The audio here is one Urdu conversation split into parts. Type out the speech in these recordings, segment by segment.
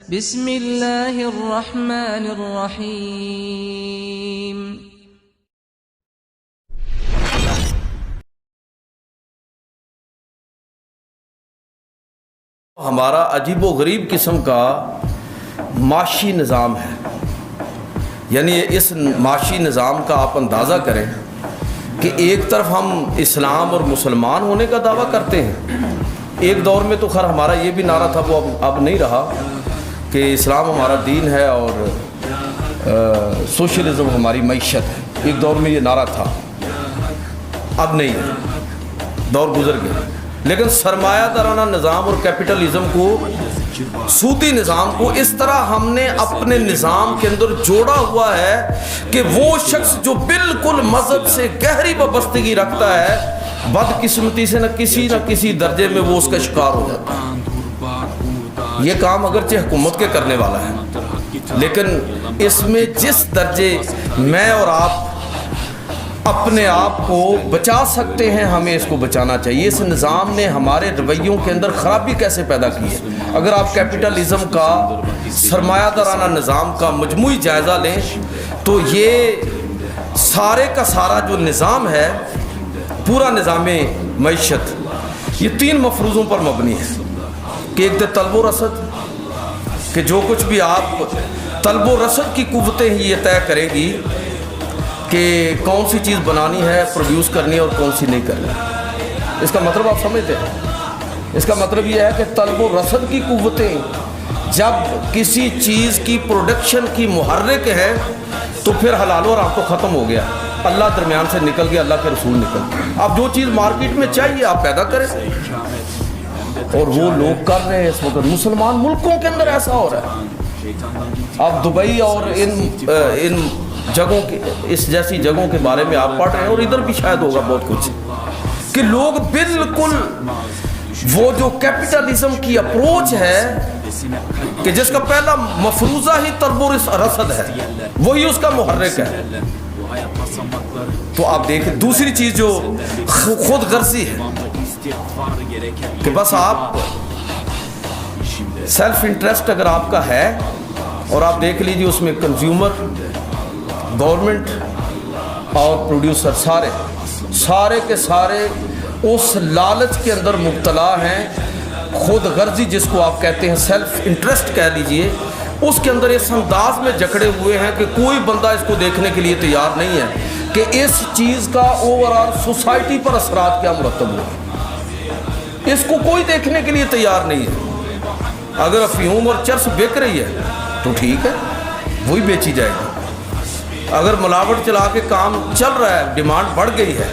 بسم اللہ الرحمن الرحیم۔ ہمارا عجیب و غریب قسم کا معاشی نظام ہے، یعنی اس معاشی نظام کا آپ اندازہ کریں کہ ایک طرف ہم اسلام اور مسلمان ہونے کا دعویٰ کرتے ہیں، ایک دور میں تو خیر ہمارا یہ بھی نعرہ تھا، وہ اب نہیں رہا کہ اسلام ہمارا دین ہے اور سوشلزم ہماری معیشت ہے، ایک دور میں یہ نعرہ تھا، اب نہیں ہے، دور گزر گیا۔ لیکن سرمایہ دارانہ نظام اور کیپٹلزم کو، سودی نظام کو اس طرح ہم نے اپنے نظام کے اندر جوڑا ہوا ہے کہ وہ شخص جو بالکل مذہب سے گہری وابستگی رکھتا ہے، بدقسمتی سے نہ کسی درجے میں وہ اس کا شکار ہو جاتا ہے۔ یہ کام اگرچہ حکومت کے کرنے والا ہے، لیکن اس میں جس درجے میں اور آپ اپنے آپ کو بچا سکتے ہیں، ہمیں اس کو بچانا چاہیے۔ اس نظام نے ہمارے رویوں کے اندر خرابی کیسے پیدا کی ہے؟ اگر آپ کیپٹلزم کا، سرمایہ دارانہ نظام کا مجموعی جائزہ لیں تو یہ سارے کا سارا جو نظام ہے، پورا نظام معیشت، یہ تین مفروضوں پر مبنی ہے کہ ایک طلب و رسد، کہ جو کچھ بھی آپ طلب و رسد کی قوتیں ہی یہ طے کریں گی کہ کون سی چیز بنانی ہے، پروڈیوس کرنی ہے اور کون سی نہیں کرنی۔ اس کا مطلب آپ سمجھتے ہیں؟ اس کا مطلب یہ ہے کہ طلب و رسد کی قوتیں جب کسی چیز کی پروڈکشن کی محرک ہے تو پھر حلال و حرام تو ختم ہو گیا، اللہ درمیان سے نکل گیا، اللہ کے رسول نکل گیا۔ اب جو چیز مارکیٹ میں چاہیے آپ پیدا کریں، اور وہ لوگ کر رہے ہیں۔ اس وقت مسلمان ملکوں کے اندر ایسا ہو رہا ہے، آپ دبئی اور ان جگہوں کے، اس جیسی جگہوں کے بارے میں آپ پڑھ رہے ہیں، اور ادھر بھی شاید ہوگا بہت کچھ، کہ لوگ بالکل وہ جو کیپٹلزم کی اپروچ ہے کہ جس کا پہلا مفروضہ ہی طلب و رسد ہے، وہی اس کا محرک ہے۔ تو آپ دیکھیں دوسری چیز جو خود غرضی ہے کہ بس آپ سیلف انٹرسٹ اگر آپ کا ہے، اور آپ دیکھ لیجیے اس میں کنزیومر، گورنمنٹ اور پروڈیوسر سارے کے سارے اس لالچ کے اندر مبتلا ہیں، خود غرضی جس کو آپ کہتے ہیں، سیلف انٹرسٹ کہہ لیجئے، اس کے اندر اس انداز میں جکڑے ہوئے ہیں کہ کوئی بندہ اس کو دیکھنے کے لیے تیار نہیں ہے کہ اس چیز کا اوورآل سوسائٹی پر اثرات کیا مرتب ہوا۔ اس کو کوئی دیکھنے کے لیے تیار نہیں ہے۔ اگر افیون اور چرس بک رہی ہے تو ٹھیک ہے، وہی بیچی جائے گی۔ اگر ملاوٹ چلا کے کام چل رہا ہے، ڈیمانڈ بڑھ گئی ہے،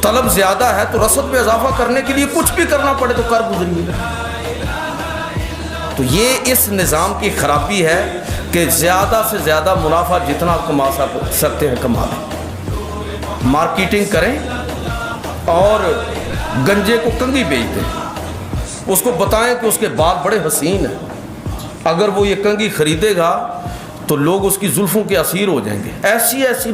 طلب زیادہ ہے، تو رسد میں اضافہ کرنے کے لیے کچھ بھی کرنا پڑے تو کر گزریے۔ تو یہ اس نظام کی خرابی ہے کہ زیادہ سے زیادہ منافع جتنا کما سکتے ہیں کما لیں، مارکیٹنگ کریں اور گنجے کو کنگھی بیچ دیں، اس کو بتائیں کہ اس کے بال بڑے حسین ہیں، اگر وہ یہ کنگھی خریدے گا تو لوگ اس کی زلفوں کے اسیر ہو جائیں گے۔ ایسی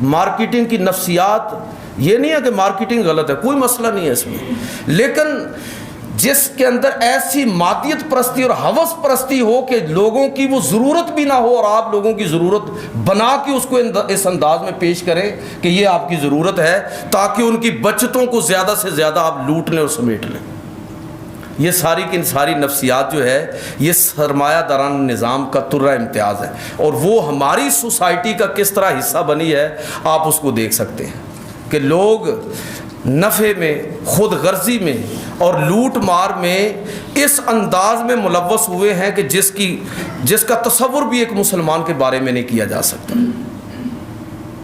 مارکیٹنگ کی نفسیات، یہ نہیں ہے کہ مارکیٹنگ غلط ہے، کوئی مسئلہ نہیں ہے اس میں، لیکن جس کے اندر ایسی مادیت پرستی اور ہوس پرستی ہو کہ لوگوں کی وہ ضرورت بھی نہ ہو، اور آپ لوگوں کی ضرورت بنا کے اس کو اس انداز میں پیش کریں کہ یہ آپ کی ضرورت ہے، تاکہ ان کی بچتوں کو زیادہ سے زیادہ آپ لوٹ لیں اور سمیٹ لیں۔ یہ ساری کی ساری نفسیات جو ہے، یہ سرمایہ دارانہ نظام کا ترہ امتیاز ہے، اور وہ ہماری سوسائٹی کا کس طرح حصہ بنی ہے آپ اس کو دیکھ سکتے ہیں کہ لوگ نفع میں، خود غرضی میں اور لوٹ مار میں اس انداز میں ملوث ہوئے ہیں کہ جس کا تصور بھی ایک مسلمان کے بارے میں نہیں کیا جا سکتا۔